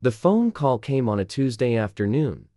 The phone call came on a Tuesday afternoon.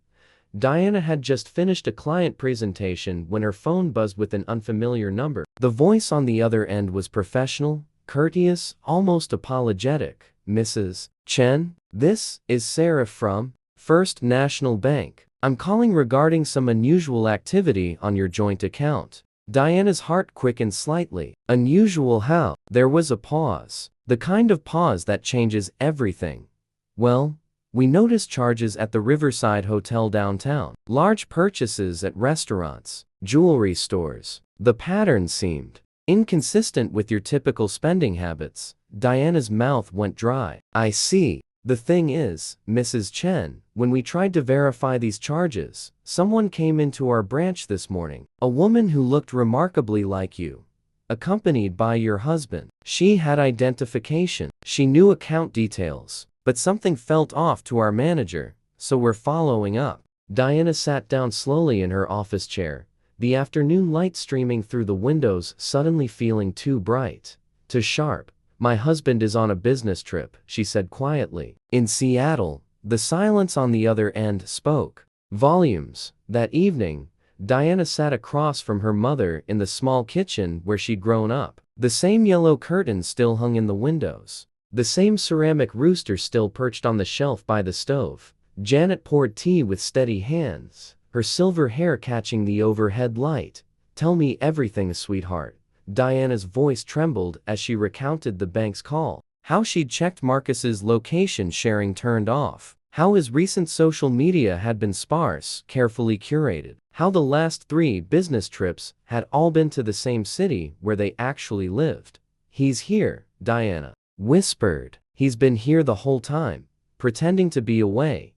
Diana had just finished a client presentation when her phone buzzed with an unfamiliar number. The voice on the other end was professional, courteous, almost apologetic. "Mrs. Chen, this is Sarah from First National Bank. I'm calling regarding some unusual activity on your joint account." Diana's heart quickened slightly. Unusual how? There was a pause. The kind of pause that changes everything. "Well, we noticed charges at the Riverside Hotel downtown. Large purchases at restaurants, jewelry stores. The pattern seemed inconsistent with your typical spending habits." Diana's mouth went dry. "I see. The thing is, Mrs. Chen, when we tried to verify these charges, someone came into our branch this morning. A woman who looked remarkably like you, accompanied by your husband. She had identification. She knew account details. But something felt off to our manager, so we're following up." Diana sat down slowly in her office chair, the afternoon light streaming through the windows suddenly feeling too bright, too sharp. "My husband is on a business trip," she said quietly. "In Seattle." The silence on the other end spoke volumes. That evening, Diana sat across from her mother in the small kitchen where she'd grown up. The same yellow curtains still hung in the windows. The same ceramic rooster still perched on the shelf by the stove. Janet poured tea with steady hands, her silver hair catching the overhead light. "Tell me everything, sweetheart." Diana's voice trembled as she recounted the bank's call. How she'd checked Marcus's location sharing turned off. How his recent social media had been sparse, carefully curated. How the last 3 business trips had all been to the same city where they actually lived. "He's here," Diana whispered. "He's been here the whole time, pretending to be away."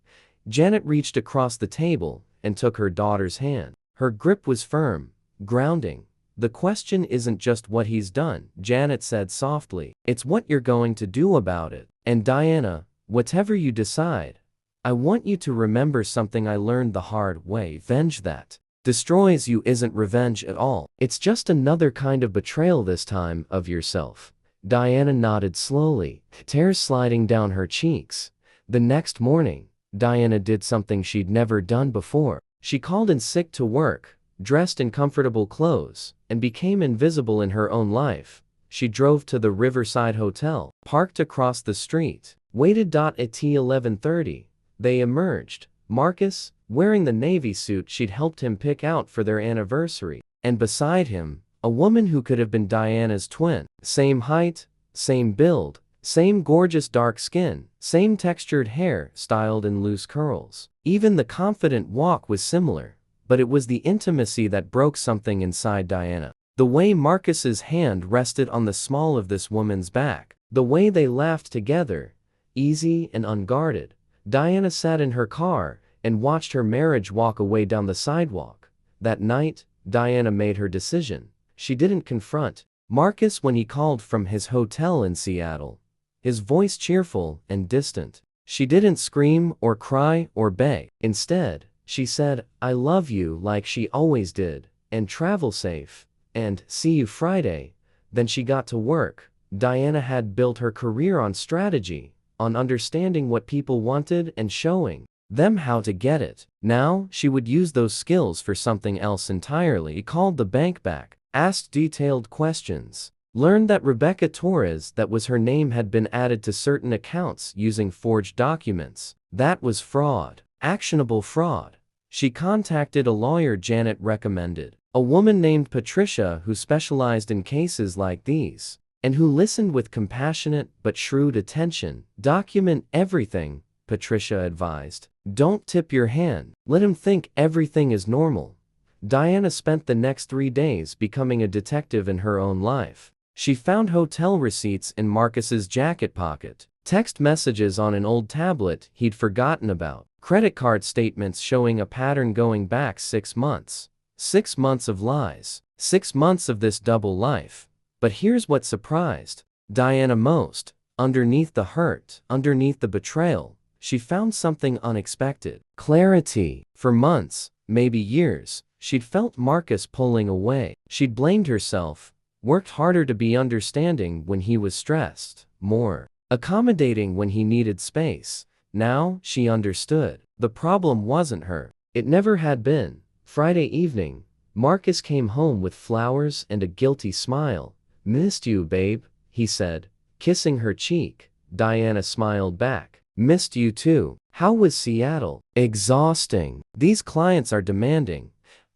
Janet reached across the table and took her daughter's hand. Her grip was firm, grounding. "The question isn't just what he's done," Janet said softly. "It's what you're going to do about it. And Diana, whatever you decide, I want you to remember something I learned the hard way. Revenge that destroys you isn't revenge at all. It's just another kind of betrayal, this time of yourself." Diana nodded slowly, tears sliding down her cheeks. The next morning, Diana did something she'd never done before. She called in sick to work, dressed in comfortable clothes, and became invisible in her own life. She drove to the Riverside Hotel, parked across the street, waited at 11:30. They emerged, Marcus, wearing the navy suit she'd helped him pick out for their anniversary, and beside him, a woman who could have been Diana's twin. Same height, same build, same gorgeous dark skin, same textured hair styled in loose curls. Even the confident walk was similar, but it was the intimacy that broke something inside Diana. The way Marcus's hand rested on the small of this woman's back, the way they laughed together, easy and unguarded. Diana sat in her car and watched her marriage walk away down the sidewalk. That night, Diana made her decision. She didn't confront Marcus when he called from his hotel in Seattle, his voice cheerful and distant. She didn't scream or cry or beg. Instead, she said, "I love you," like she always did, and "travel safe," and "see you Friday." Then she got to work. Diana had built her career on strategy, on understanding what people wanted and showing them how to get it. Now, she would use those skills for something else entirely. He called the bank back, asked detailed questions, learned that Rebecca Torres, that was her name, had been added to certain accounts using forged documents. That was fraud, actionable fraud. She contacted a lawyer Janet recommended, a woman named Patricia who specialized in cases like these, and who listened with compassionate but shrewd attention. "Document everything," Patricia advised. "Don't tip your hand. Let him think everything is normal." Diana spent the next 3 days becoming a detective in her own life. She found hotel receipts in Marcus's jacket pocket, text messages on an old tablet he'd forgotten about, credit card statements showing a pattern going back 6 months. 6 months of lies. 6 months of this double life. But here's what surprised Diana most. Underneath the hurt, underneath the betrayal, she found something unexpected. Clarity. For months, maybe years, she'd felt Marcus pulling away. She'd blamed herself, worked harder to be understanding when he was stressed, more accommodating when he needed space. Now, she understood. The problem wasn't her. It never had been. Friday evening, Marcus came home with flowers and a guilty smile. "Missed you, babe," he said, kissing her cheek. Diana smiled back. "Missed you too. How was Seattle?" "Exhausting. These clients are demanding."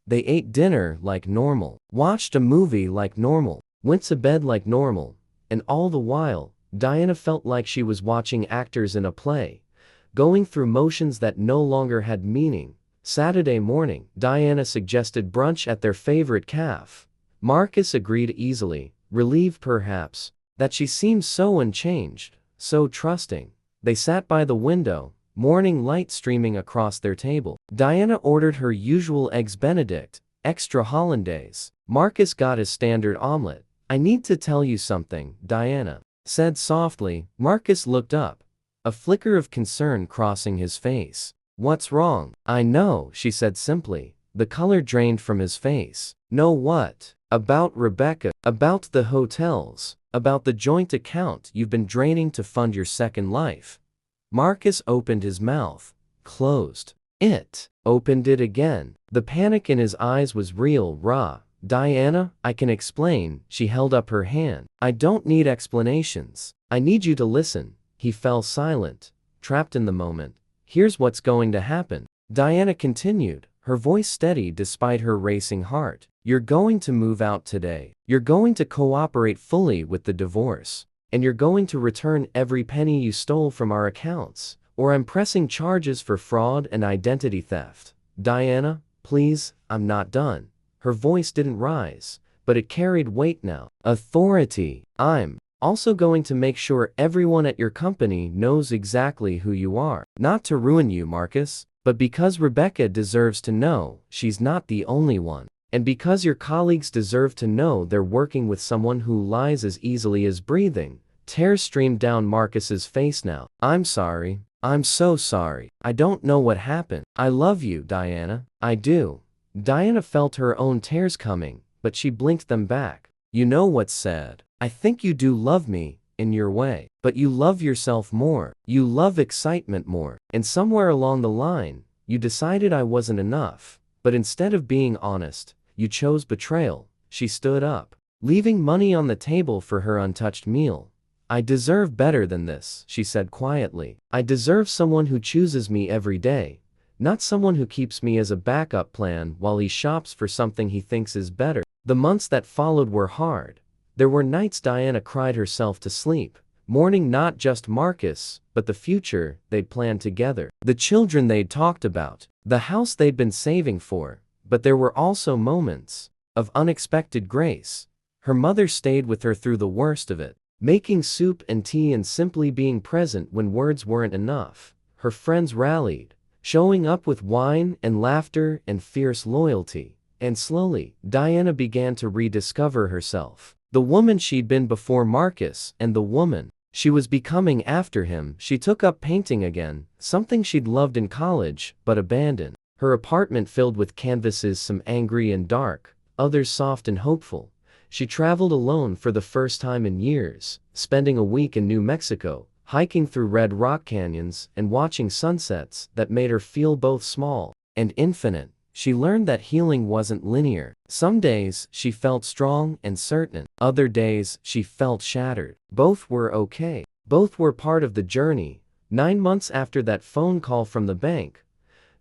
They ate dinner like normal, watched a movie like normal, went to bed like normal, and all the while, Diana felt like she was watching actors in a play, going through motions that no longer had meaning. Saturday morning, Diana suggested brunch at their favorite cafe. Marcus agreed easily, relieved perhaps, that she seemed so unchanged, so trusting. They sat by the window, morning light streaming across their table. Diana ordered her usual eggs Benedict, extra hollandaise. Marcus got his standard omelet. "I need to tell you something," Diana said softly. Marcus looked up, a flicker of concern crossing his face. "What's wrong?" "I know," she said simply. The color drained from his face. "Know what?" "About Rebecca, about the hotels, about the joint account you've been draining to fund your second life." Marcus opened his mouth, closed it, opened it again. The panic in his eyes was real, raw. "Diana, I can explain." She held up her hand. "I don't need explanations. I need you to listen." He fell silent, trapped in the moment. "Here's what's going to happen," Diana continued, her voice steady despite her racing heart. "You're going to move out today. You're going to cooperate fully with the divorce. And you're going to return every penny you stole from our accounts, or I'm pressing charges for fraud and identity theft." "Diana, please, I'm not done." Her voice didn't rise, but it carried weight now. "Authority. I'm also going to make sure everyone at your company knows exactly who you are. Not to ruin you, Marcus, but because Rebecca deserves to know she's not the only one. And because your colleagues deserve to know they're working with someone who lies as easily as breathing." Tears streamed down Marcus's face now. "I'm sorry. I'm so sorry. I don't know what happened. I love you, Diana. I do." Diana felt her own tears coming, but she blinked them back. "You know what's sad. I think you do love me, in your way. But you love yourself more. You love excitement more. And somewhere along the line, you decided I wasn't enough. But instead of being honest, you chose betrayal." She stood up, leaving money on the table for her untouched meal. "I deserve better than this," she said quietly. "I deserve someone who chooses me every day, not someone who keeps me as a backup plan while he shops for something he thinks is better." The months that followed were hard. There were nights Diana cried herself to sleep, mourning not just Marcus, but the future they'd planned together, the children they'd talked about, the house they'd been saving for. But there were also moments of unexpected grace. Her mother stayed with her through the worst of it, making soup and tea and simply being present when words weren't enough. Her friends rallied, showing up with wine and laughter and fierce loyalty. And slowly, Diana began to rediscover herself. The woman she'd been before Marcus, and the woman she was becoming after him. She took up painting again, something she'd loved in college, but abandoned. Her apartment filled with canvases, some angry and dark, others soft and hopeful. She traveled alone for the first time in years, spending a week in New Mexico, hiking through red rock canyons and watching sunsets that made her feel both small and infinite. She learned that healing wasn't linear. Some days she felt strong and certain, other days she felt shattered. Both were okay. Both were part of the journey. 9 months after that phone call from the bank,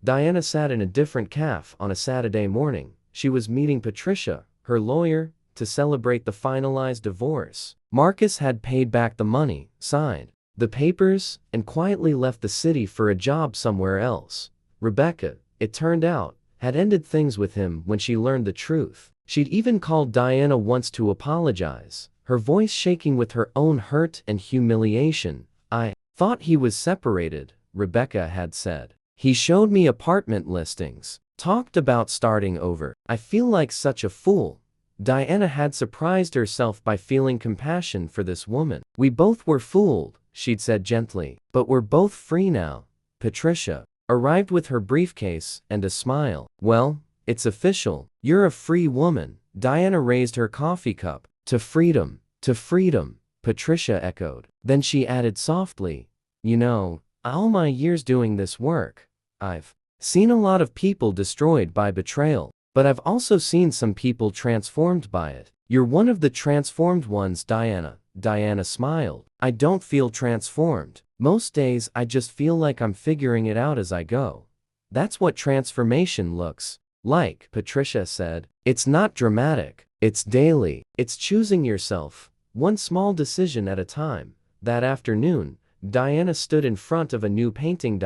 Diana sat in a different cafe on a Saturday morning. She was meeting Patricia, her lawyer, to celebrate the finalized divorce. Marcus had paid back the money, signed the papers, and quietly left the city for a job somewhere else. Rebecca, it turned out, had ended things with him when she learned the truth. She'd even called Diana once to apologize, her voice shaking with her own hurt and humiliation. "I thought he was separated," Rebecca had said. "He showed me apartment listings, talked about starting over. I feel like such a fool." Diana had surprised herself by feeling compassion for this woman. "We both were fooled," she'd said gently, "but we're both free now." Patricia arrived with her briefcase and a smile. "Well, it's official. You're a free woman." Diana raised her coffee cup. To freedom, Patricia echoed. Then she added softly, "You know, All my years doing this work, I've seen a lot of people destroyed by betrayal, but I've also seen some people transformed by it. You're one of the transformed ones, Diana. Diana smiled. I don't feel transformed. Most days I just feel like I'm figuring it out as I go. That's what transformation looks like, Patricia said. It's not dramatic. It's daily. It's choosing yourself, one small decision at a time. That afternoon, Diana stood in front of a new painting.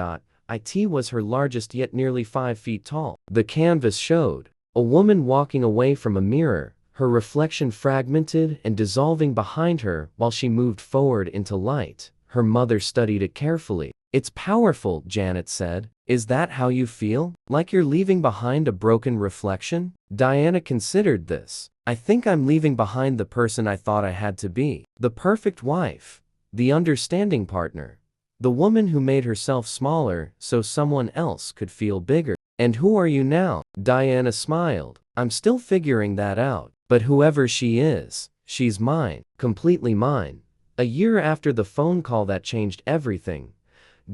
It was her largest, yet nearly 5 feet tall. The canvas showed a woman walking away from a mirror, her reflection fragmented and dissolving behind her while she moved forward into light. Her mother studied it carefully. It's powerful, Janet said. Is that how you feel? Like you're leaving behind a broken reflection? Diana considered this. I think I'm leaving behind the person I thought I had to be. The perfect wife. The understanding partner. The woman who made herself smaller so someone else could feel bigger. And who are you now? Diana smiled. I'm still figuring that out. But whoever she is, she's mine. Completely mine. A year after the phone call that changed everything,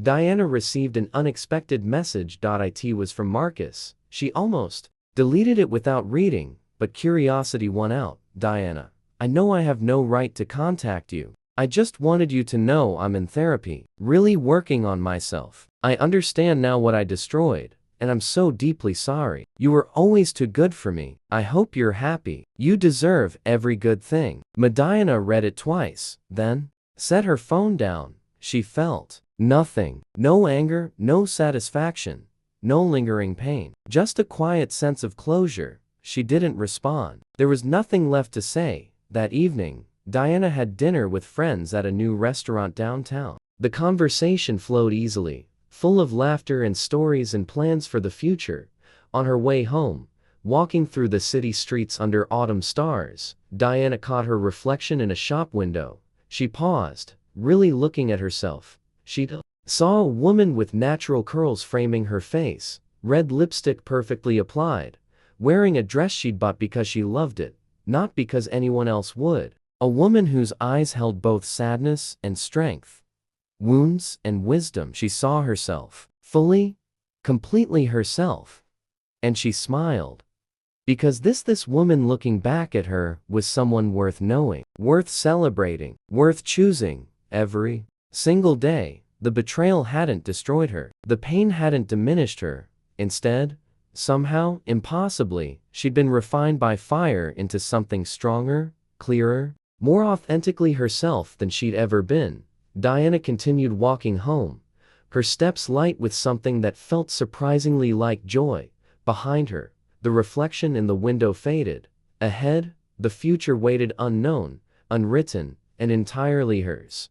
Diana received an unexpected message. It was from Marcus. She almost deleted it without reading, but curiosity won out. Diana, I know I have no right to contact you. I just wanted you to know I'm in therapy, really working on myself. I understand now what I destroyed, and I'm so deeply sorry. You were always too good for me. I hope you're happy. You deserve every good thing. Diana read it twice, then set her phone down. She felt nothing. No anger, no satisfaction, no lingering pain. Just a quiet sense of closure. She didn't respond. There was nothing left to say. That evening, Diana had dinner with friends at a new restaurant downtown. The conversation flowed easily, full of laughter and stories and plans for the future. On her way home, walking through the city streets under autumn stars, Diana caught her reflection in a shop window. She paused, really looking at herself. She saw a woman with natural curls framing her face, red lipstick perfectly applied, wearing a dress she'd bought because she loved it, not because anyone else would. A woman whose eyes held both sadness and strength, wounds and wisdom. She saw herself, fully, completely herself. And she smiled. Because this woman looking back at her was someone worth knowing, worth celebrating, worth choosing. Every single day, the betrayal hadn't destroyed her. The pain hadn't diminished her. Instead, somehow, impossibly, she'd been refined by fire into something stronger, clearer, more authentically herself than she'd ever been. Diana continued walking home, her steps light with something that felt surprisingly like joy. Behind her, the reflection in the window faded. Ahead, the future waited, unknown, unwritten, and entirely hers.